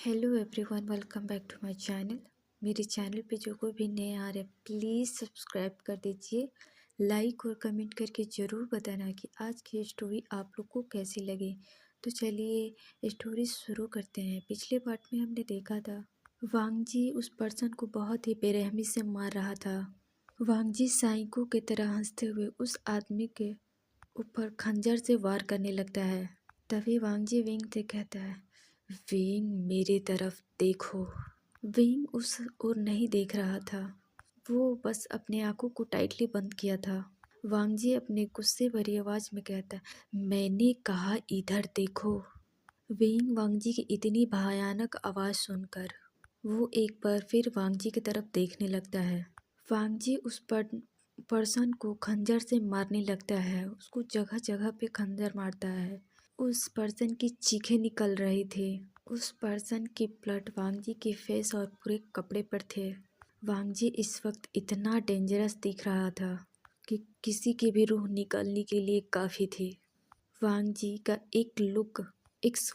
Hello everyone, welcome back to my channel. मेरे channel पे जो कोई भी नए आ रहे हैं प्लीज़ सब्सक्राइब कर दीजिए। लाइक और कमेंट करके ज़रूर बताना कि आज की स्टोरी आप लोग को कैसी लगी। तो चलिए स्टोरी शुरू करते हैं। पिछले पार्ट में हमने देखा था वांग जी उस पर्सन को बहुत ही बेरहमी से मार रहा था। वांग जी साइको की तरह हंसते हुए उस आदमी के ऊपर खंजर से वार करने लगता है। तभी वांग जी विंग से कहता है, विंग मेरी तरफ देखो। विंग उस ओर नहीं देख रहा था, वो बस अपने आंखों को टाइटली बंद किया था। वांग जी अपने गुस्से भरी आवाज में कहता है, मैंने कहा इधर देखो। विंग वांग जी की इतनी भयानक आवाज सुनकर वो एक बार फिर वांग जी की तरफ देखने लगता है। वांग जी उस पर्सन को खंजर से मारने लगता है, उसको जगह जगह पे खंजर मारता है। उस पर्सन की चीखें निकल रही थी। उस पर्सन की ब्लड वांग जी के फेस और पूरे कपड़े पर थे। वांग जी इस वक्त इतना डेंजरस दिख रहा था कि किसी की भी रूह निकलने के लिए काफ़ी थी। वांग जी का एक लुक इस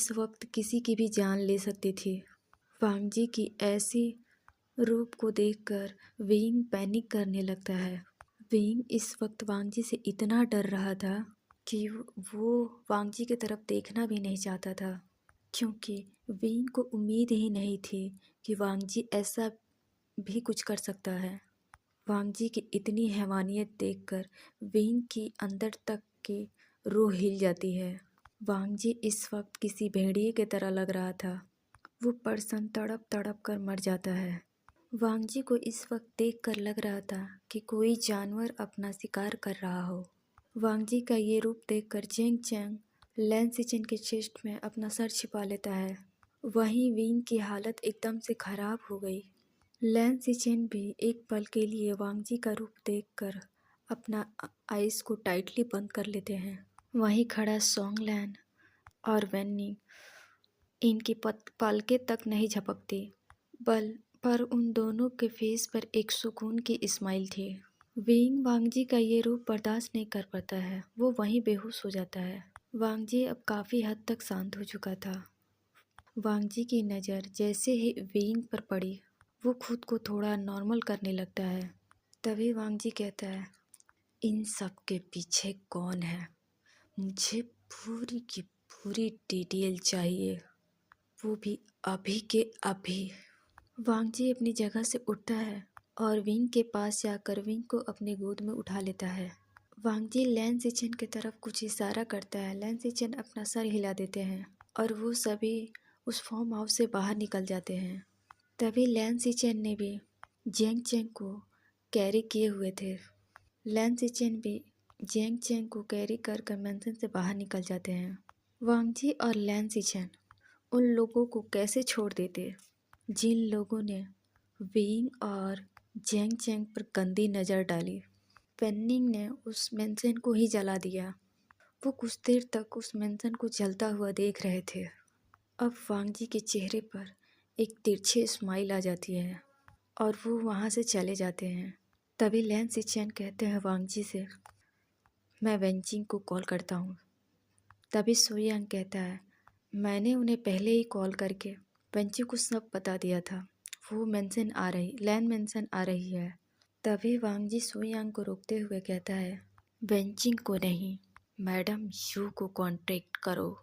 वक्त किसी की भी जान ले सकती थी। वांग जी की ऐसी रूप को देखकर विंग पैनिक करने लगता है। विंग इस वक्त वांग जी से इतना डर रहा था कि वो वांग जी की तरफ देखना भी नहीं चाहता था, क्योंकि विंग को उम्मीद ही नहीं थी कि वांग जी ऐसा भी कुछ कर सकता है। वांग जी की इतनी हैवानियत देखकर विंग की अंदर तक की रूह हिल जाती है। वांग जी इस वक्त किसी भेड़िए की तरह लग रहा था। वो पर्सन तड़प तड़प कर मर जाता है। वांग जी को इस वक्त देखकर लग रहा था कि कोई जानवर अपना शिकार कर रहा हो। वांग जी का ये रूप देखकर जेंग चैंग लैन सिचेन के चेस्ट में अपना सर छिपा लेता है। वहीं विंग की हालत एकदम से खराब हो गई। लैन सिचेन भी एक पल के लिए वांग जी का रूप देखकर अपना आइस को टाइटली बंद कर लेते हैं। वहीं खड़ा सोंग लैन और वेन्नी, इनकी पलकें तक नहीं झपकती, पर उन दोनों के फेस पर एक सुकून की स्माइल थी। विंग वांग जी का ये रूप बर्दाश्त नहीं कर पाता है, वो वहीं बेहोश हो जाता है। वांग जी अब काफ़ी हद तक शांत हो चुका था। वांग जी की नज़र जैसे ही विंग पर पड़ी, वो खुद को थोड़ा नॉर्मल करने लगता है। तभी वांग जी कहता है, इन सब के पीछे कौन है? मुझे पूरी की पूरी डिटेल चाहिए, वो भी अभी के अभी। वांग जी अपनी जगह से उठता है और विंग के पास जाकर विंग को अपनी गोद में उठा लेता है। वांग जी लैन सिचेन की तरफ कुछ इशारा करता है। लैन सिचेन अपना सर हिला देते हैं और वो सभी उस फार्म हाउस से बाहर निकल जाते हैं। तभी लैन सिचेन ने भी जेंग चेंग को कैरी किए हुए थे। लैन सिचेन भी जेंग चेंग को कैरी कर मेंशन से बाहर निकल जाते हैं। वांग जी और लैन सिचेन उन लोगों को कैसे छोड़ देते जिन लोगों ने विंग और जेंग चेंग पर गंदी नज़र डाली। पेनिंग ने उस मेंशन को ही जला दिया। वो कुछ देर तक उस मेंशन को जलता हुआ देख रहे थे। अब वांग जी के चेहरे पर एक तिरछी स्माइल आ जाती है और वो वहाँ से चले जाते हैं। तभी लैन सिचेन कहते हैं वांग जी से, मैं वेंचिंग को कॉल करता हूँ। तभी सुयांग कहता है, मैंने उन्हें पहले ही कॉल करके वेंचिंग को सब बता दिया था, वो लैन मेंशन आ रही है। तभी वांग जी सुयांग को रोकते हुए कहता है, वेंचिंग को नहीं, मैडम यू को कांटेक्ट करो।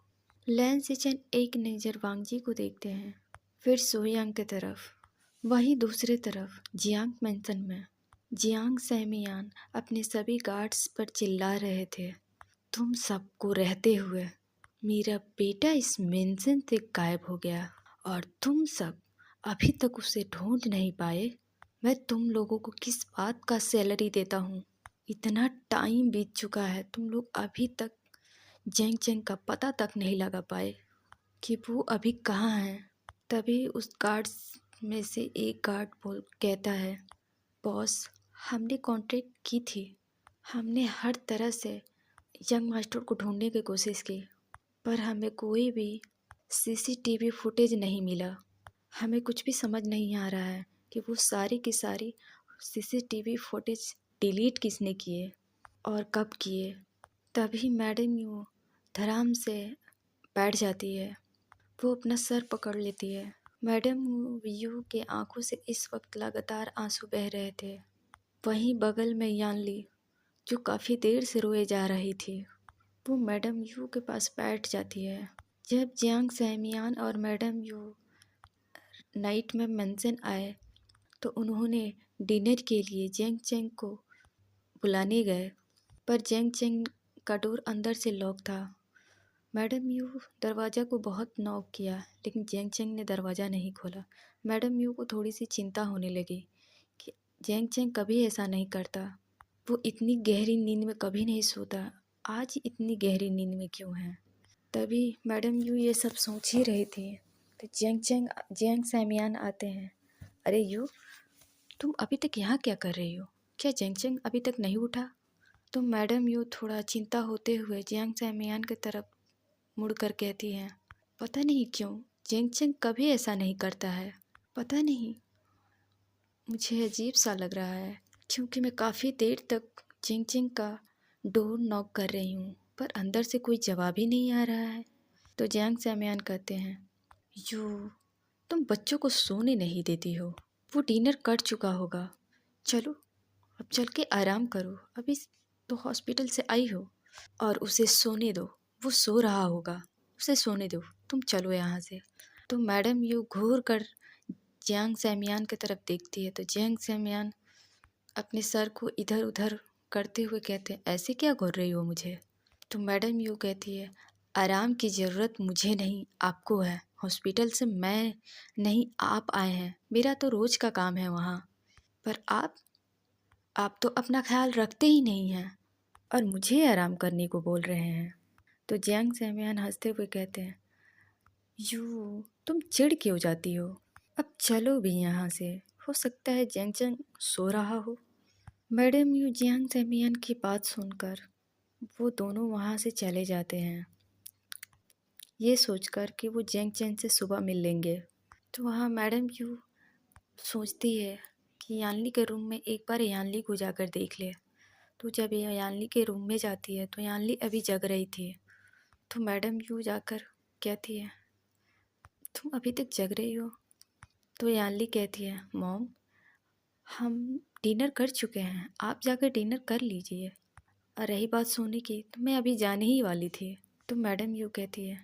लैन सिचेन एक नज़र वांग जी को देखते हैं, फिर सुयांग की तरफ। वहीं दूसरी तरफ जियांग मेंशन में जियांग सैमियान अपने सभी गार्ड्स पर चिल्ला रहे थे, तुम सबको रहते हुए मेरा बेटा इस मेंशन से गायब हो गया और तुम सब अभी तक उसे ढूंढ नहीं पाए। मैं तुम लोगों को किस बात का सैलरी देता हूँ? इतना टाइम बीत चुका है, तुम लोग अभी तक जेंग चेंग का पता तक नहीं लगा पाए कि वो अभी कहाँ है। तभी उस गार्ड्स में से एक गार्ड कहता है, बॉस, हमने कॉन्ट्रैक्ट की थी, हमने हर तरह से यंग मास्टर को ढूंढने की कोशिश की, पर हमें कोई भी सीसीटीवी फुटेज नहीं मिला। हमें कुछ भी समझ नहीं आ रहा है कि वो सारी की सारी सीसीटीवी फुटेज डिलीट किसने किए और कब किए। तभी मैडम यू धराम से बैठ जाती है वो अपना सर पकड़ लेती है। मैडम यू के आंखों से इस वक्त लगातार आंसू बह रहे थे। वहीं बगल में यानली, जो काफ़ी देर से रोए जा रही थी, वो मैडम यू के पास बैठ जाती है। जब जियांग सहमियान और मैडम यू नाइट में मेंशन आए तो उन्होंने डिनर के लिए जेंग चेंग को बुलाने गए, पर जेंग चेंग का डोर अंदर से लॉक था। मैडम यू दरवाज़ा को बहुत नॉक किया, लेकिन जेंग चेंग ने दरवाज़ा नहीं खोला। मैडम यू को थोड़ी सी चिंता होने लगी कि जेंग चेंग कभी ऐसा नहीं करता। वो इतनी गहरी नींद में कभी नहीं सोता, आज इतनी गहरी नींद में क्यों है। तभी मैडम यू ये सब सोच ही रही थी तो जेंग सैमियान आते हैं। अरे यू, तुम अभी तक यहाँ क्या कर रही हो? क्या जेंग चेंग अभी तक नहीं उठा? तो मैडम यू थोड़ा चिंता होते हुए जियांग सैमियान की तरफ मुड़कर कहती हैं, पता नहीं क्यों जेंग चेंग कभी ऐसा नहीं करता है। पता नहीं, मुझे अजीब सा लग रहा है, क्योंकि मैं काफ़ी देर तक जेंग चेंग का डोर नॉक कर रही हूँ, पर अंदर से कोई जवाब ही नहीं आ रहा है। तो जियांग सैमियान कहते हैं, यू, तुम बच्चों को सोने नहीं देती हो। वो डिनर कर चुका होगा, चलो अब चल के आराम करो। अभी तो हॉस्पिटल से आई हो, और उसे सोने दो, वो सो रहा होगा, उसे सोने दो, तुम चलो यहाँ से। तो मैडम यू घूर कर जियांग सैमियान की तरफ देखती है तो जियांग सैमियान अपने सर को इधर उधर करते हुए कहते हैं, ऐसे क्या घूर रही हो मुझे? तो मैडम यू कहती है, आराम की ज़रूरत मुझे नहीं, आपको है। हॉस्पिटल से मैं नहीं, आप आए हैं, मेरा तो रोज़ का काम है वहाँ, पर आप तो अपना ख्याल रखते ही नहीं हैं और मुझे आराम करने को बोल रहे हैं। तो जियांग सैमियान हंसते हुए कहते हैं, यू, तुम चिढ़ क्यों जाती हो? अब चलो भी यहाँ से, हो सकता है जेंग चेंग सो रहा हो। मैडम यू जियांग सैमियान की बात सुनकर वो दोनों वहाँ से चले जाते हैं, ये सोचकर कि वो जेंग चेंग से सुबह मिल लेंगे। तो वहाँ मैडम यू सोचती है कि यानली के रूम में एक बार यानली को जाकर देख ले। तो जब ये यानली के रूम में जाती है तो यानली अभी जग रही थी। तो मैडम यू जाकर कहती है, तुम अभी तक जग रही हो? तो यानली कहती है, मॉम, हम डिनर कर चुके हैं, आप जाकर डिनर कर लीजिए। और रही बात सोने की, तो मैं अभी जाने ही वाली थी। तो मैडम यू कहती है,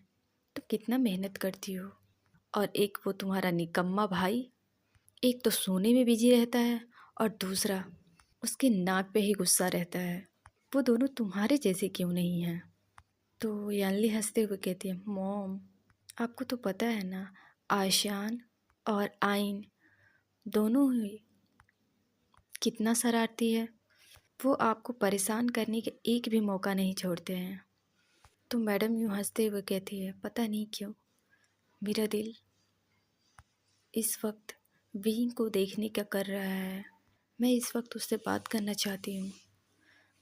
तुम कितना मेहनत करती हो, और एक वो तुम्हारा निकम्मा भाई, एक तो सोने में बिजी रहता है और दूसरा उसके नाक पे ही गुस्सा रहता है। वो दोनों तुम्हारे जैसे क्यों नहीं हैं? तो यानली हंसते हुए कहती है, मॉम, आपको तो पता है ना, आशान और आइन दोनों ही कितना शरारती है। वो आपको परेशान करने के एक भी मौका नहीं छोड़ते हैं। तो मैडम यूँ हंसते हुए कहती है, पता नहीं क्यों मेरा दिल इस वक्त विंग को देखने का कर रहा है। मैं इस वक्त उससे बात करना चाहती हूँ।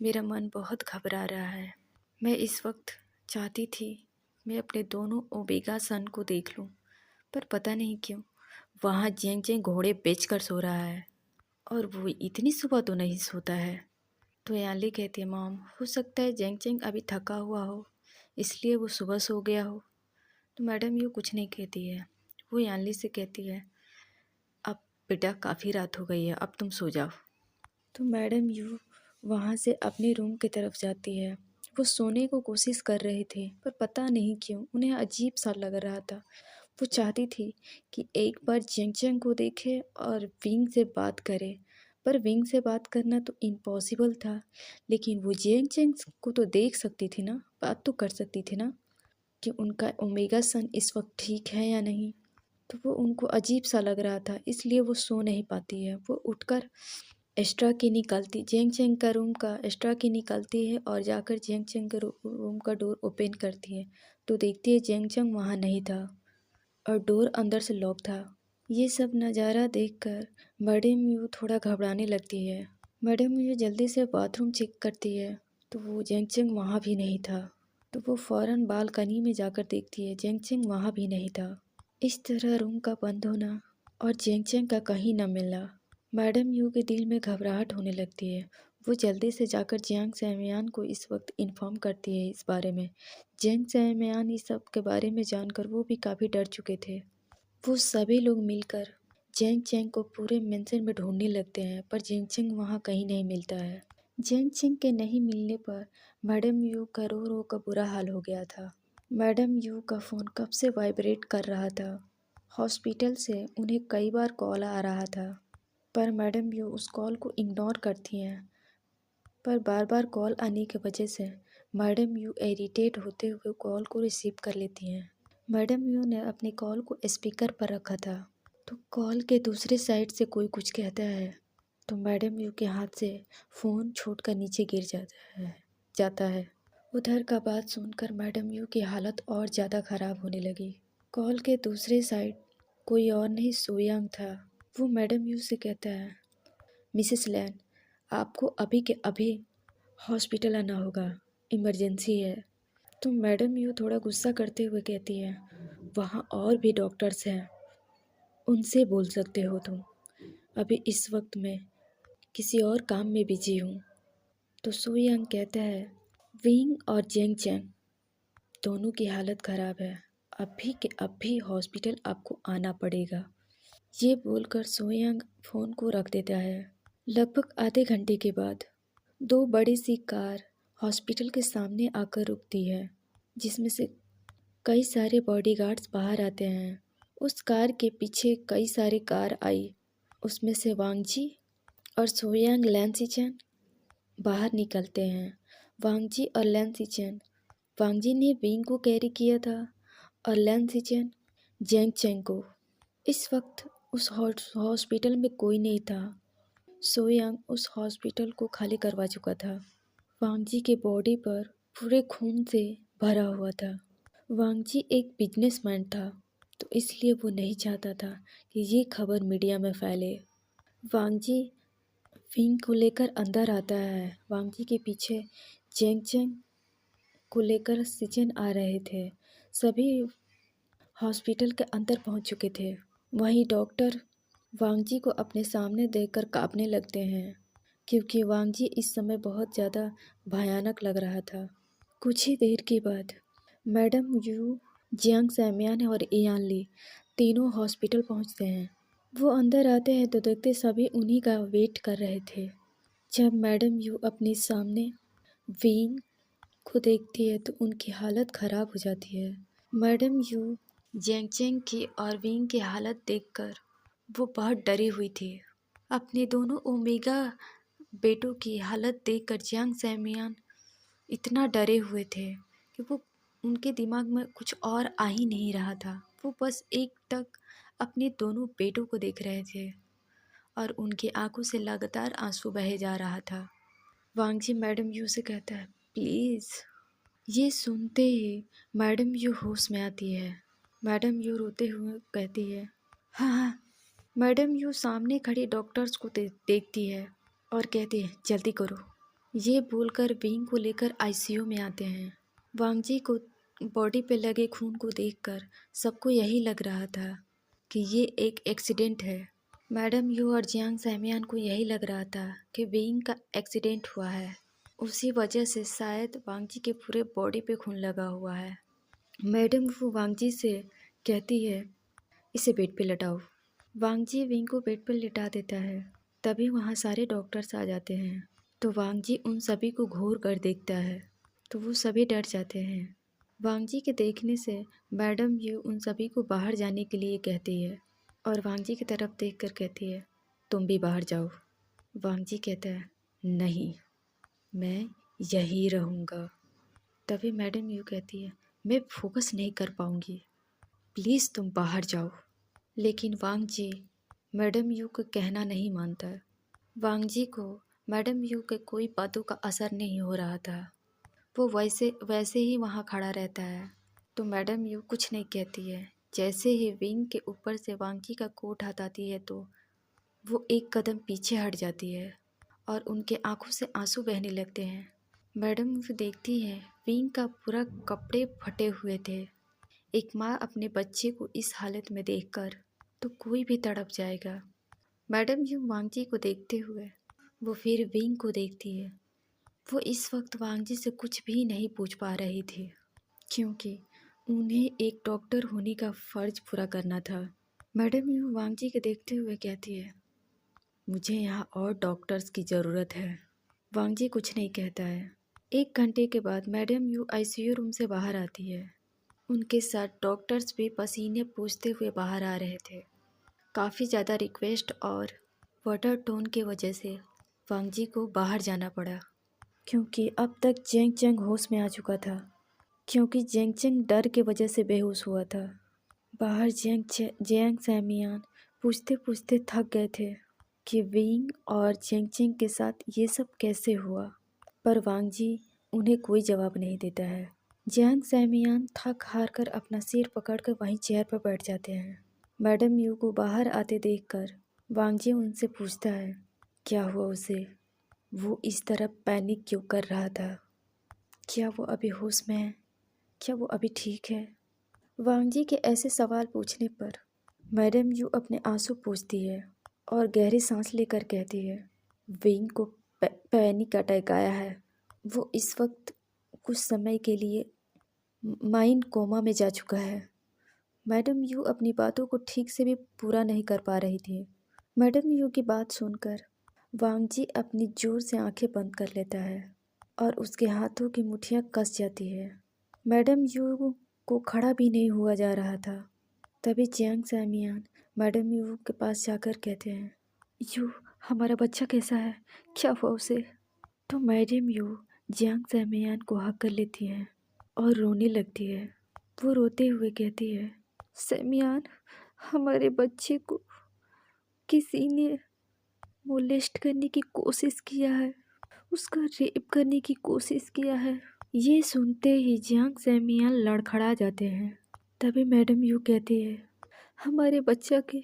मेरा मन बहुत घबरा रहा है। मैं इस वक्त चाहती थी मैं अपने दोनों ओमेगा सन को देख लूँ, पर पता नहीं क्यों वहाँ जेंग जेंग घोड़े बेच कर सो रहा है, और वो इतनी सुबह तो नहीं सोता है। तो यानली कहती है, मॉम, हो सकता है जेंग जेंग अभी थका हुआ हो, इसलिए वो सुबह सो गया हो। तो मैडम यू कुछ नहीं कहती है। वो यानली से कहती है, अब बेटा काफ़ी रात हो गई है, अब तुम सो जाओ। तो मैडम यू वहाँ से अपने रूम की तरफ जाती है। वो सोने को कोशिश कर रहे थे, पर पता नहीं क्यों उन्हें अजीब सा लग रहा था। वो चाहती थी कि एक बार जेंग जेंग को देखे और विंग से बात करे, पर विंग से बात करना तो इम्पॉसिबल था। लेकिन वो जेंग जेंग को तो देख सकती थी ना, बात तो कर सकती थी ना, कि उनका ओमेगा सन इस वक्त ठीक है या नहीं। तो वो उनको अजीब सा लग रहा था, इसलिए वो सो नहीं पाती है। वो उठकर एक्स्ट्रा की निकालती, जेंग चेंग का रूम का एक्स्ट्रा की निकालती है और जाकर जेंग चेंग के रूम का डोर ओपन करती है। तो देखती है जेंग चेंग वहाँ नहीं था और डोर अंदर से लॉक था। ये सब नज़ारा देखकर मैडम यू थोड़ा घबराने लगती है। मैडम यू जल्दी से बाथरूम चेक करती है तो वो जेंग चेंग वहाँ भी नहीं था। तो वो फ़ौरन बालकनी में जाकर देखती है, जेंग चेंग वहाँ भी नहीं था। इस तरह रूम का बंद होना और जेंग चेंग का कहीं न मिलना, मैडम यू के दिल में घबराहट होने लगती है। वो जल्दी से जाकर जियांग सैमयान को इस वक्त इन्फॉर्म करती है इस बारे में। जियांग सैमयान इस सब के बारे में जानकर वो भी काफ़ी डर चुके थे। वो सभी लोग मिलकर जेंग चेंग को पूरे मेंशन में ढूंढने लगते हैं, पर जेंग चेंग वहाँ कहीं नहीं मिलता है। जेंग चेंग के नहीं मिलने पर मैडम यू का रो रो का बुरा हाल हो गया था। मैडम यू का फ़ोन कब से वाइब्रेट कर रहा था। हॉस्पिटल से उन्हें कई बार कॉल आ रहा था, पर मैडम यू उस कॉल को इग्नोर करती हैं। पर बार बार कॉल आने की वजह से मैडम यू इरिटेट होते हुए कॉल को रिसीव कर लेती हैं। मैडम यू ने अपने कॉल को स्पीकर पर रखा था, तो कॉल के दूसरे साइड से कोई कुछ कहता है तो मैडम यू के हाथ से फ़ोन छूटकर नीचे गिर जाता है। उधर का बात सुनकर मैडम यू की हालत और ज़्यादा ख़राब होने लगी। कॉल के दूसरे साइड कोई और नहीं सोयांग था। वो मैडम यू से कहता है, मिसेस लैन, आपको अभी के अभी हॉस्पिटल आना होगा, इमरजेंसी है। तो मैडम यू थोड़ा गुस्सा करते हुए कहती है, वहाँ और भी डॉक्टर्स हैं, उनसे बोल सकते हो तुम। अभी इस वक्त मैं किसी और काम में बिजी हूँ। तो सुयांग कहता है, विंग और जेंग चैंग दोनों की हालत ख़राब है, अभी के अभी हॉस्पिटल आपको आना पड़ेगा। ये बोलकर सुयांग फ़ोन को रख देता है। लगभग आधे घंटे के बाद दो बड़ी सी कार हॉस्पिटल के सामने आकर रुकती है, जिसमें से कई सारे बॉडीगार्ड्स बाहर आते हैं। उस कार के पीछे कई सारी कार आई, उसमें से वांगजी और सोयांग लैनसीचेन बाहर निकलते हैं। वांगजी और लैनसीचेन, वांगजी ने विंग को कैरी किया था और लैनसीचेन जेंग चेंग को। इस वक्त उस हॉस्पिटल में कोई नहीं था। सोयांग उस हॉस्पिटल को खाली करवा चुका था। वांगजी के बॉडी पर पूरे खून से भरा हुआ था। वांगजी एक बिजनेसमैन था, तो इसलिए वो नहीं चाहता था कि ये खबर मीडिया में फैले। वांगजी विंग को लेकर अंदर आता है। वांगजी के पीछे जेंग चेंग को लेकर सिचेन आ रहे थे। सभी हॉस्पिटल के अंदर पहुंच चुके थे। वहीं डॉक्टर वांगजी को अपने सामने देखकर कांपने लगते हैं, क्योंकि वांगजी इस समय बहुत ज़्यादा भयानक लग रहा था। कुछ ही देर के बाद मैडम यू, जियांग सैमयान और इयान ली तीनों हॉस्पिटल पहुंचते हैं। वो अंदर आते हैं तो देखते सभी उन्हीं का वेट कर रहे थे। जब मैडम यू अपने सामने विंग को देखती है तो उनकी हालत ख़राब हो जाती है। मैडम यू जेंग चेंग की और विंग की हालत देखकर वो बहुत डरी हुई थी। अपने दोनों ओमेगा बेटों की हालत देखकर जियांग सैमयान इतना डरे हुए थे कि वो उनके दिमाग में कुछ और आ ही नहीं रहा था। वो बस एक टक अपने दोनों बेटों को देख रहे थे और उनकी आंखों से लगातार आंसू बहे जा रहा था। वांगजी मैडम यू से कहता है, प्लीज़। ये सुनते ही मैडम यू होश में आती है। मैडम यू रोते हुए कहती है, हाँ हाँ। मैडम यू सामने खड़े डॉक्टर्स को देखती है और कहती है, जल्दी करो। ये बोलकर विंग को लेकर आईसीयू में आते हैं। वांगजी को बॉडी पे लगे खून को देखकर सबको यही लग रहा था कि ये एक एक्सीडेंट है। मैडम यू और जियांग सैमयान को यही लग रहा था कि विंग का एक्सीडेंट हुआ है, उसी वजह से शायद वांगजी के पूरे बॉडी पे खून लगा हुआ है। मैडम वो वांगजी से कहती है, इसे बेड पे लटाओ। वांगजी विंग को बेड पर लिटा देता है। तभी वहाँ सारे डॉक्टर्स आ जाते हैं, तो वांगजी उन सभी को घूर कर देखता है, तो वो सभी डर जाते हैं। वांगजी के देखने से मैडम यू उन सभी को बाहर जाने के लिए कहती है और वांगजी की तरफ देखकर कहती है, तुम भी बाहर जाओ। वांगजी कहता है, नहीं, मैं यहीं रहूँगा। तभी मैडम यू कहती है, मैं फोकस नहीं कर पाऊँगी, प्लीज़ तुम बाहर जाओ। लेकिन वांगजी मैडम यू का कहना नहीं मानता। वांगजी को मैडम यू के कोई बातों का असर नहीं हो रहा था। वो वैसे ही वहाँ खड़ा रहता है। तो मैडम यू कुछ नहीं कहती है। जैसे ही विंग के ऊपर से वांगजी का कोट हटाती है तो वो एक कदम पीछे हट जाती है और उनके आंखों से आंसू बहने लगते हैं। मैडम यू देखती है विंग का पूरा कपड़े फटे हुए थे। एक माँ अपने बच्चे को इस हालत में देखकर तो कोई भी तड़प जाएगा। मैडम यू वांगजी को देखते हुए वो फिर विंग को देखती है। वो इस वक्त वांगजी से कुछ भी नहीं पूछ पा रही थी, क्योंकि उन्हें एक डॉक्टर होने का फ़र्ज पूरा करना था। मैडम यू वांगजी के देखते हुए कहती है, मुझे यहाँ और डॉक्टर्स की ज़रूरत है। वांगजी कुछ नहीं कहता है। 1 घंटे के बाद मैडम यू आईसीयू रूम से बाहर आती है। उनके साथ डॉक्टर्स भी पसीने पोंछते हुए बाहर आ रहे थे। काफ़ी ज़्यादा रिक्वेस्ट और वाटर टोन की वजह से वांगजी को बाहर जाना पड़ा, क्योंकि अब तक जेंग चेंग होश में आ चुका था, क्योंकि जेंग चेंग डर की वजह से बेहोश हुआ था। बाहर जेंग सैमियान पूछते पूछते थक गए थे कि विंग और जेंग चेंग के साथ ये सब कैसे हुआ, पर वांगजी उन्हें कोई जवाब नहीं देता है। जियांग सैमियान थक हार कर अपना सिर पकड़कर वहीं चेयर पर बैठ जाते हैं। मैडम यू को बाहर आते देखकर वांगजी उनसे पूछता है क्या हुआ उसे, वो इस तरह पैनिक क्यों कर रहा था, क्या वो अभी होश में है, क्या वो अभी ठीक है। वांगजी के ऐसे सवाल पूछने पर मैडम यू अपने आंसू पोंछती है और गहरी सांस लेकर कहती है, विंग को पैनिक अटैक आया है। वो इस वक्त कुछ समय के लिए माइंड कोमा में जा चुका है। मैडम यू अपनी बातों को ठीक से भी पूरा नहीं कर पा रही थी। मैडम यू की बात सुनकर वांगजी अपनी जोर से आंखें बंद कर लेता है और उसके हाथों की मुट्ठियां कस जाती है। मैडम यू को खड़ा भी नहीं हुआ जा रहा था। तभी जियांग सैमियान मैडम यू के पास जाकर कहते हैं, यू हमारा बच्चा कैसा है, क्या हुआ उसे। तो मैडम यू जियांग सैमियान को हक कर लेती हैं और रोने लगती है। वो रोते हुए कहती है, सैमियान, हमारे बच्चे को किसी ने मोलेस्ट करने की कोशिश किया है, उसका रेप करने की कोशिश किया है। ये सुनते ही जियांग सैमियान लड़खड़ा जाते हैं। तभी मैडम यू कहती है, हमारे बच्चा के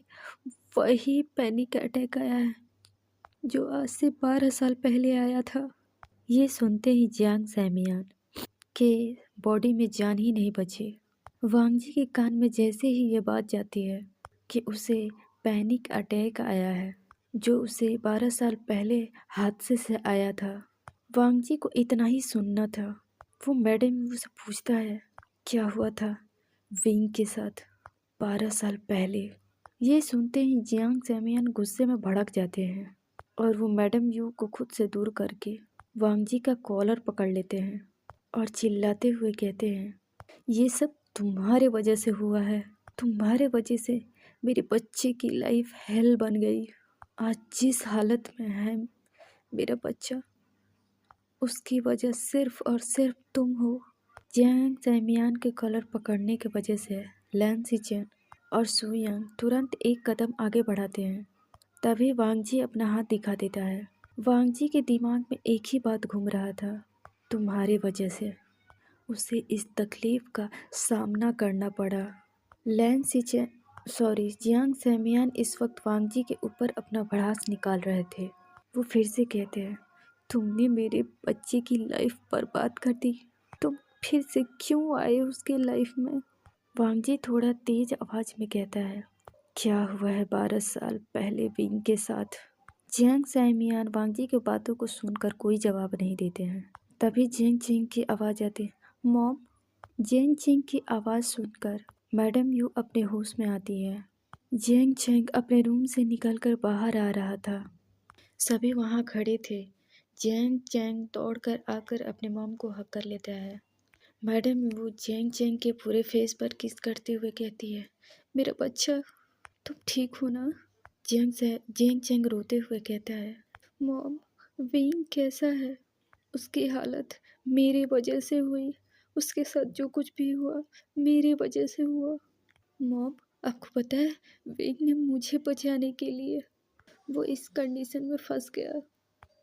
वही पैनिक अटैक आया है जो आज से 12 साल पहले आया था। ये सुनते ही जियांग सैमियान के बॉडी में जान ही नहीं बची। वांगजी के कान में जैसे ही ये बात जाती है कि उसे पैनिक अटैक आया है जो उसे 12 साल पहले हादसे से आया था, वांगजी को इतना ही सुनना था। वो मैडम यू से पूछता है, क्या हुआ था विंग के साथ 12 साल पहले। ये सुनते ही जियांग सैमियान गुस्से में भड़क जाते हैं और वो मैडम यू को खुद से दूर करके वांगजी का कॉलर पकड़ लेते हैं और चिल्लाते हुए कहते हैं, ये सब तुम्हारे वजह से हुआ है, तुम्हारे वजह से मेरे बच्चे की लाइफ हेल बन गई। आज जिस हालत में है मेरा बच्चा, उसकी वजह सिर्फ और सिर्फ तुम हो। जियांग सैमियान के कॉलर पकड़ने की वजह से लैन सिचेन और सुयांग तुरंत एक कदम आगे बढ़ाते हैं। तभी वांगजी अपना हाथ दिखा देता है। वांगजी के दिमाग में एक ही बात घूम रहा था, तुम्हारी वजह से उसे इस तकलीफ का सामना करना पड़ा। जियांग सैमियान इस वक्त वांगजी के ऊपर अपना भड़ास निकाल रहे थे। वो फिर से कहते हैं, तुमने मेरे बच्चे की लाइफ बर्बाद कर दी, तुम फिर से क्यों आए उसके लाइफ में। वांगजी थोड़ा तेज आवाज में कहता है, क्या हुआ है 12 साल पहले विंग के साथ। जियांग सैमियान वांगजी की बातों को सुनकर कोई जवाब नहीं देते हैं। तभी जेंग चेंग की आवाज़ आती है, मॉम। जेंग चेंग की आवाज़ सुनकर मैडम यू अपने होश में आती है। जेंग चेंग अपने रूम से निकलकर बाहर आ रहा था। सभी वहाँ खड़े थे। जेंग चेंग दौड़कर आकर अपने मॉम को हक कर लेता है। मैडम यू जेंग चेंग के पूरे फेस पर किस करते हुए कहती है, मेरा बच्चा, तुम ठीक हो ना। जेंग चेंग रोते हुए कहता है, मॉम, विंग कैसा है, उसकी हालत मेरी वजह से हुई, उसके साथ जो कुछ भी हुआ मेरी वजह से हुआ। मॉम, आपको पता है विंग ने मुझे बचाने के लिए वो इस कंडीशन में फंस गया।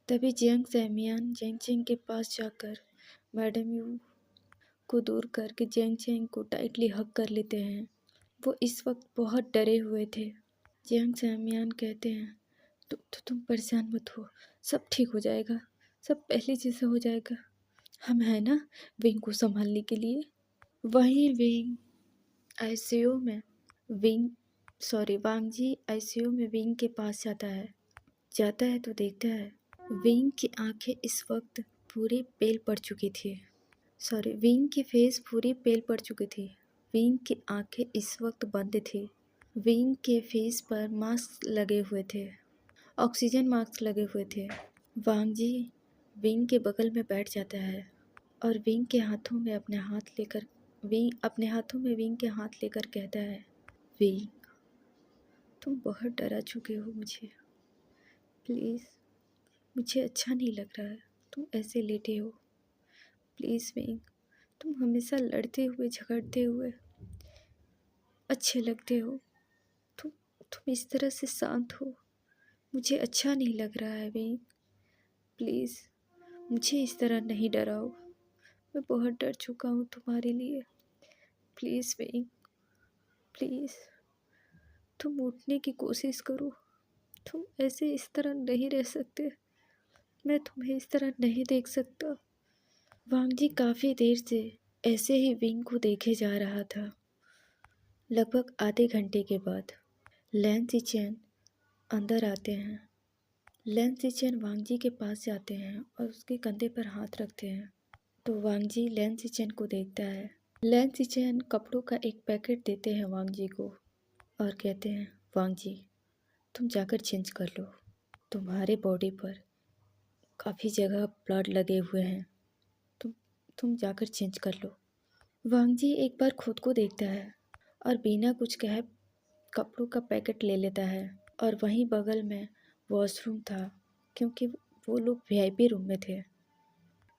तभी जियांग सैमियान जेंग चेंग के पास जाकर मैडम यू को दूर करके जेंग चेंग को टाइटली हग कर लेते हैं। वो इस वक्त बहुत डरे हुए थे। जियांग सैमियान कहते हैं, तुम परेशान मत हो, सब ठीक हो जाएगा, सब पहले जैसा हो जाएगा, हम हैं ना विंग को संभालने के लिए। वहीं आईसीयू में वांगजी आईसीयू में विंग के पास जाता है तो देखता है विंग की आंखें इस वक्त पूरी पेल पड़ चुकी थी। विंग की फेस पूरी पेल पड़ चुकी थी। विंग की आंखें इस वक्त बंद थी। विंग के फेस पर मास्क लगे हुए थे, ऑक्सीजन मास्क लगे हुए थे। वांग जी विंग के बगल में बैठ जाता है और विंग के हाथों में अपने हाथों में विंग के हाथ लेकर कहता है, विंग तुम बहुत डरा चुके हो मुझे। प्लीज़, मुझे अच्छा नहीं लग रहा है तुम ऐसे लेटे हो। प्लीज़ विंग, तुम हमेशा लड़ते हुए झगड़ते हुए अच्छे लगते हो। तुम इस तरह से शांत हो, मुझे अच्छा नहीं लग रहा है विंग। प्लीज़ मुझे इस तरह नहीं डराओ, मैं बहुत डर चुका हूँ तुम्हारे लिए। प्लीज़ विंग, प्लीज़ तुम उठने की कोशिश करो। तुम ऐसे इस तरह नहीं रह सकते, मैं तुम्हें इस तरह नहीं देख सकता। वांग जी काफ़ी देर से ऐसे ही विंग को देखे जा रहा था। लगभग आधे घंटे के बाद लैन सिचेन अंदर आते हैं। लैन सिचेन वांग जी के पास जाते हैं और उसके कंधे पर हाथ रखते हैं तो वांग जी लैन सिचेन को देखता है। लैन सिचेन कपड़ों का एक पैकेट देते हैं वांग जी को और कहते हैं, वांग जी तुम जाकर चेंज कर लो, तुम्हारे बॉडी पर काफ़ी जगह ब्लड लगे हुए हैं, तुम जाकर चेंज कर लो। वांग जी एक बार खुद को देखता है और बिना कुछ कहे कपड़ों का पैकेट ले लेता है और वहीं बगल में वॉशरूम था क्योंकि वो लोग वीआईपी रूम में थे।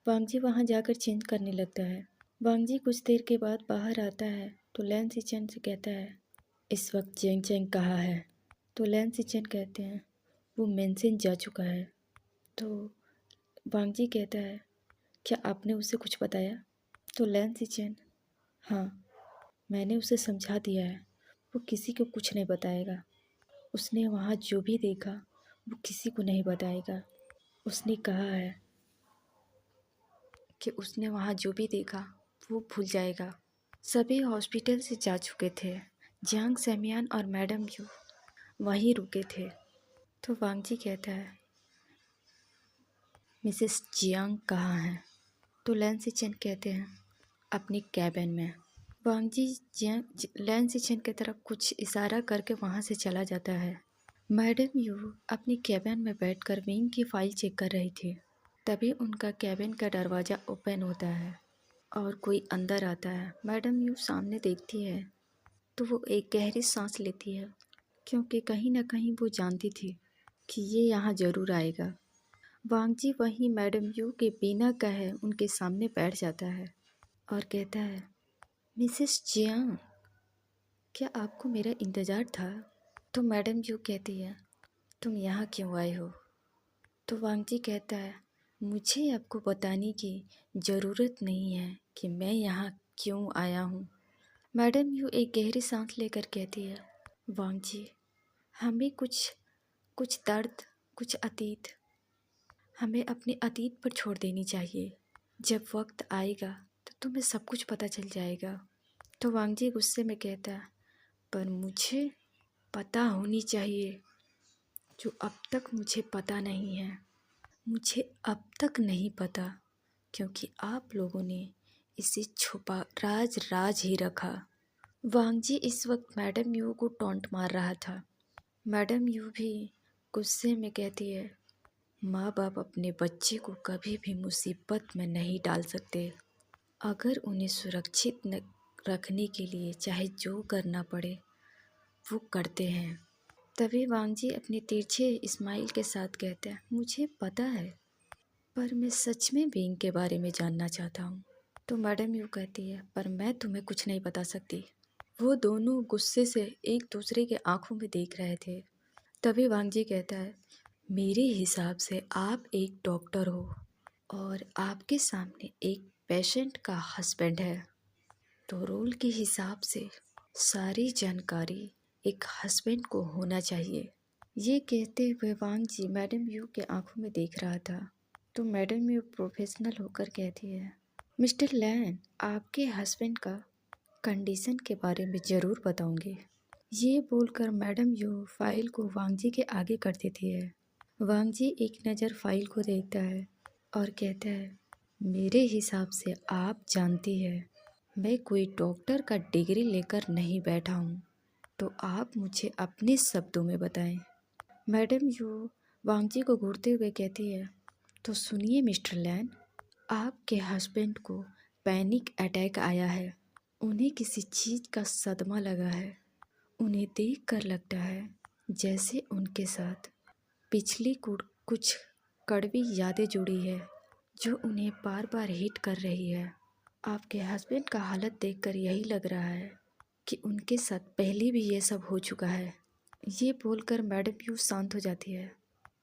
वांग जी वहाँ जाकर चेंज करने लगता है। वांग जी कुछ देर के बाद बाहर आता है तो लैन सिचेन से कहता है, इस वक्त जेंग जेंग कहाँ है? तो लैन सिचेन कहते हैं, वो मेंशन जा चुका है। तो वांग जी कहता है, क्या आपने उसे कुछ बताया? तो लैन सिचेन, हाँ मैंने उसे समझा दिया है, वो किसी को कुछ नहीं बताएगा। उसने वहाँ जो भी देखा वो किसी को नहीं बताएगा। उसने कहा है कि उसने वहाँ जो भी देखा वो भूल जाएगा। सभी हॉस्पिटल से जा चुके थे। जियांग सेमियान और मैडम यू वहीं रुके थे। तो वांग जी कहता है, मिसेस जियांग कहाँ हैं? तो लैन सिचेन कहते हैं, अपनी कैबिन में। वांग जी लैन सिचेन की तरफ कुछ इशारा करके वहाँ से चला जाता है। मैडम यू अपनी कैबिन में बैठकर विंग की फाइल चेक कर रही थी। तभी उनका कैबिन का दरवाज़ा ओपन होता है और कोई अंदर आता है। मैडम यू सामने देखती है तो वो एक गहरी सांस लेती है क्योंकि कहीं ना कहीं वो जानती थी कि ये यहाँ ज़रूर आएगा। वांग जी वहीं मैडम यू के बिना कहे उनके सामने बैठ जाता है और कहता है, मिसेस जियांग, क्या आपको मेरा इंतज़ार था? तो मैडम यू कहती है, तुम यहाँ क्यों आए हो? तो वांग जी कहता है, मुझे आपको बताने की ज़रूरत नहीं है कि मैं यहाँ क्यों आया हूँ। मैडम यू एक गहरी सांस लेकर कहती है, वांग जी, हमें कुछ दर्द, कुछ अतीत, हमें अपने अतीत पर छोड़ देनी चाहिए। जब वक्त आएगा तो तुम्हें सब कुछ पता चल जाएगा। तो वांग जी गुस्से में कहता है, पर मुझे पता होनी चाहिए जो अब तक मुझे पता नहीं है। मुझे अब तक नहीं पता क्योंकि आप लोगों ने इसे छुपा राज ही रखा। वांग जी इस वक्त मैडम यू को टॉन्ट मार रहा था। मैडम यू भी गुस्से में कहती है, माँ बाप अपने बच्चे को कभी भी मुसीबत में नहीं डाल सकते। अगर उन्हें सुरक्षित रखने के लिए चाहे जो करना पड़े वो करते हैं। तभी वांग जी अपने तिरछे स्माइल के साथ कहते हैं, मुझे पता है पर मैं सच में विंग के बारे में जानना चाहता हूँ। तो मैडम यू कहती है, पर मैं तुम्हें कुछ नहीं बता सकती। वो दोनों गुस्से से एक दूसरे के आंखों में देख रहे थे। तभी वांग जी कहता है, मेरे हिसाब से आप एक डॉक्टर हो और आपके सामने एक पेशेंट का हस्बैंड है, तो रोल के हिसाब से सारी जानकारी एक हस्बैंड को होना चाहिए। ये कहते हुए वांग जी मैडम यू के आंखों में देख रहा था। तो मैडम यू प्रोफेशनल होकर कहती है, मिस्टर लैन, आपके हस्बैंड का कंडीशन के बारे में ज़रूर बताऊंगी। ये बोलकर मैडम यू फाइल को वांग जी के आगे कर देती है। वांग जी एक नज़र फाइल को देखता है और कहता है, मेरे हिसाब से आप जानती है मैं कोई डॉक्टर का डिग्री लेकर नहीं बैठा हूँ, तो आप मुझे अपने शब्दों में बताएं। मैडम यू वांग जी को घूरते हुए कहती है, तो सुनिए मिस्टर लैन, आपके हस्बैंड को पैनिक अटैक आया है। उन्हें किसी चीज़ का सदमा लगा है। उन्हें देखकर लगता है जैसे उनके साथ पिछली कुछ कड़वी यादें जुड़ी है जो उन्हें बार बार हिट कर रही है। आपके हस्बैंड का हालत देखकर यही लग रहा है कि उनके साथ पहले भी ये सब हो चुका है। ये बोलकर मैडम यू शांत हो जाती है।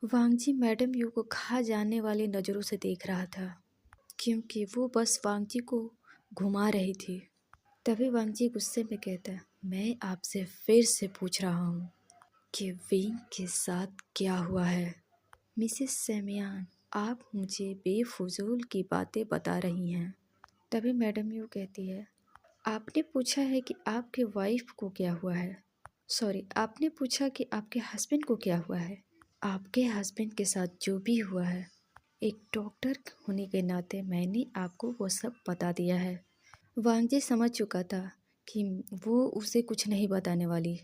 वांग जी मैडम यू को खा जाने वाली नज़रों से देख रहा था, क्योंकि वो बस वांग जी को घुमा रही थी। तभी वांग जी गुस्से में कहता है, मैं आपसे फिर से पूछ रहा हूँ कि विंग के साथ क्या हुआ है। मिसेस सेमियान, आप मुझे बेफजूल की बातें बता रही हैं। तभी मैडम यू कहती है, आपने पूछा है कि आपके वाइफ को क्या हुआ है। सॉरी, आपने पूछा कि आपके हस्बैंड को क्या हुआ है। आपके हस्बैंड के साथ जो भी हुआ है, एक डॉक्टर होने के नाते मैंने आपको वो सब बता दिया है। वांग जी समझ चुका था कि वो उसे कुछ नहीं बताने वाली।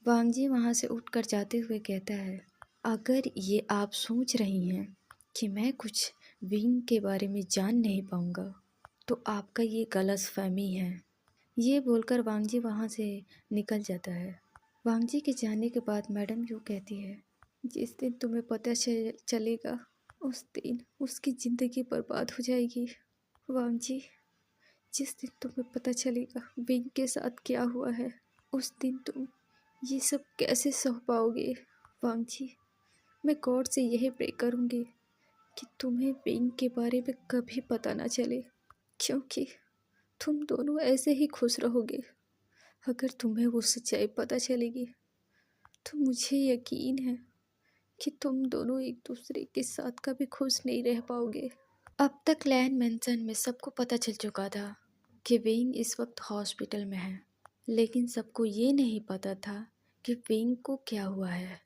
वांग जी वहाँ से उठकर जाते हुए कहता है, अगर ये आप सोच रही हैं कि मैं कुछ विंग के बारे में जान नहीं पाऊँगा, तो आपका ये गलतफहमी है। ये बोलकर वांग जी वहाँ से निकल जाता है। वांग जी के जाने के बाद मैडम यू कहती है, जिस दिन तुम्हें पता चलेगा उस दिन उसकी ज़िंदगी बर्बाद हो जाएगी। वांग जी, जिस दिन तुम्हें पता चलेगा विंग के साथ क्या हुआ है, उस दिन तुम ये सब कैसे सह पाओगे। वांग जी, मैं गॉड से यही प्रे करूँगी कि तुम्हें विंग के बारे में कभी पता ना चले, क्योंकि तुम दोनों ऐसे ही खुश रहोगे। अगर तुम्हें वो सच्चाई पता चलेगी तो मुझे यकीन है कि तुम दोनों एक दूसरे के साथ कभी खुश नहीं रह पाओगे। अब तक लैन मेंशन में सबको पता चल चुका था कि विंग इस वक्त हॉस्पिटल में है, लेकिन सबको ये नहीं पता था कि विंग को क्या हुआ है।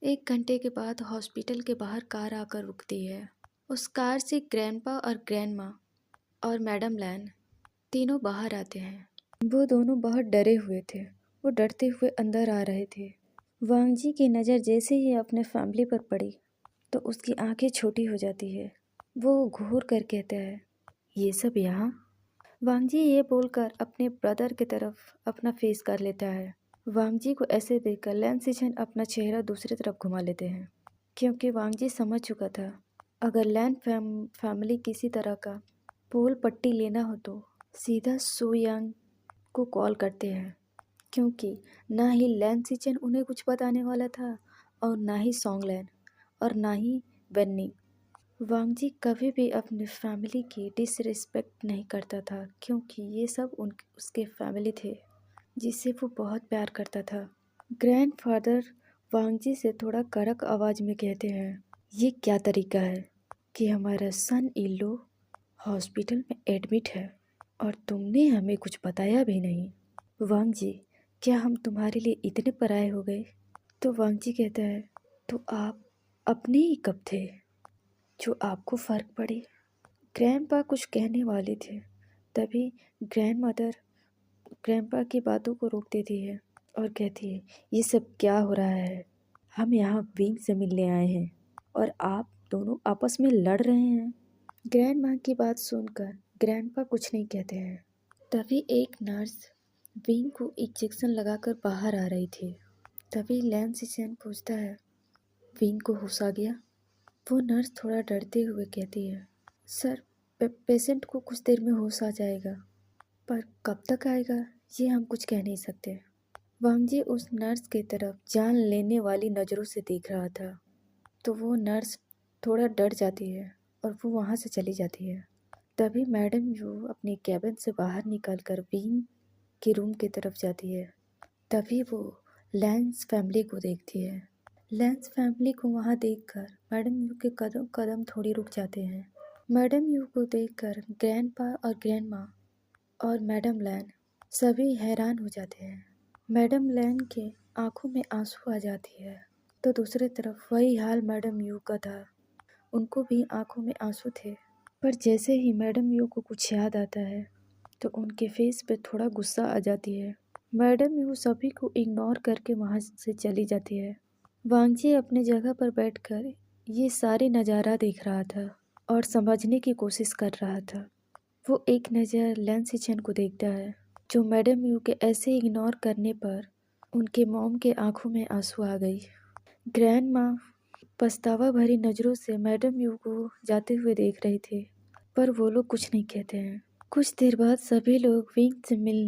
1 घंटे के बाद हॉस्पिटल के बाहर कार आकर रुकती है। उस कार से ग्रैंडपा और ग्रैंडमा और मैडम लैन तीनों बाहर आते हैं। वो दोनों बहुत डरे हुए थे। वो डरते हुए अंदर आ रहे थे। वांग जी की नज़र जैसे ही अपने फैमिली पर पड़ी तो उसकी आंखें छोटी हो जाती है। वो घूर कर कहता है, ये सब यहाँ। वांग जी ये बोलकर अपने ब्रदर की तरफ अपना फेस कर लेता है। वांग जी को ऐसे देखकर लैन सिचन अपना चेहरा दूसरी तरफ घुमा लेते हैं, क्योंकि वांग जी समझ चुका था अगर लैन फैमिली किसी तरह का पोल पट्टी लेना हो तो सीधा सो यांग को कॉल करते हैं, क्योंकि ना ही लैन सिचन उन्हें कुछ बताने वाला था और ना ही सॉन्गलैन और ना ही वेन्नी। वांग जी कभी भी अपनी फैमिली की डिसरिस्पेक्ट नहीं करता था, क्योंकि ये सब उसके फैमिली थे जिसे वो बहुत प्यार करता था। ग्रैंडफादर वांग जी से थोड़ा कड़क आवाज़ में कहते हैं, ये क्या तरीका है कि हमारा सन इलो हॉस्पिटल में एडमिट है और तुमने हमें कुछ बताया भी नहीं। वांग जी, क्या हम तुम्हारे लिए इतने पराये हो गए? तो वांग जी कहता है, तो आप अपने ही कब थे जो आपको फ़र्क पड़े? ग्रैंडपा कुछ कहने वाले थे, तभी ग्रैंडमदर ग्रैंडपा की बातों को रोक देती है और कहती है, ये सब क्या हो रहा है? हम यहाँ विंग से मिलने आए हैं और आप दोनों आपस में लड़ रहे हैं। ग्रैंड माँ की बात सुनकर ग्रैंडपा कुछ नहीं कहते हैं। तभी एक नर्स विंग को इंजेक्शन लगाकर बाहर आ रही थी। तभी लैन सिचन पूछता है, विंग को होश आ गया? वो नर्स थोड़ा डरते हुए कहती है, सर पेशेंट को कुछ देर में होश आ जाएगा, पर कब तक आएगा ये हम कुछ कह नहीं सकते। वांग जी उस नर्स की तरफ जान लेने वाली नज़रों से देख रहा था, तो वो नर्स थोड़ा डर जाती है और वो वहाँ से चली जाती है। तभी मैडम यू अपने कैबिन से बाहर निकलकर विंग के रूम की तरफ जाती है। तभी वो लैंस फैमिली को देखती है। लैंस फैमिली को वहाँ देखकर मैडम यू के कदम कदम थोड़ी रुक जाते हैं। मैडम यू को देखकर ग्रैंडपा और ग्रैंडमा और मैडम लैन सभी हैरान हो जाते हैं। मैडम लैन के आंखों में आंसू आ जाती है तो दूसरी तरफ वही हाल मैडम यू का था। उनको भी आंखों में आंसू थे, पर जैसे ही मैडम यू को कुछ याद आता है तो उनके फेस पे थोड़ा गुस्सा आ जाती है। मैडम यू सभी को इग्नोर करके वहाँ से चली जाती है। वांगजी अपने जगह पर बैठकर ये सारे नज़ारा देख रहा था और समझने की कोशिश कर रहा था। वो एक नज़र लैन सिचन को देखता है, जो मैडम यू के ऐसे इग्नोर करने पर उनके मॉम के आंखों में आंसू आ गई। ग्रैंड माँ पछतावा भरी नज़रों से मैडम यू को जाते हुए देख रहे थे, पर वो लोग कुछ नहीं कहते हैं। कुछ देर बाद सभी लोग विंग से मिलने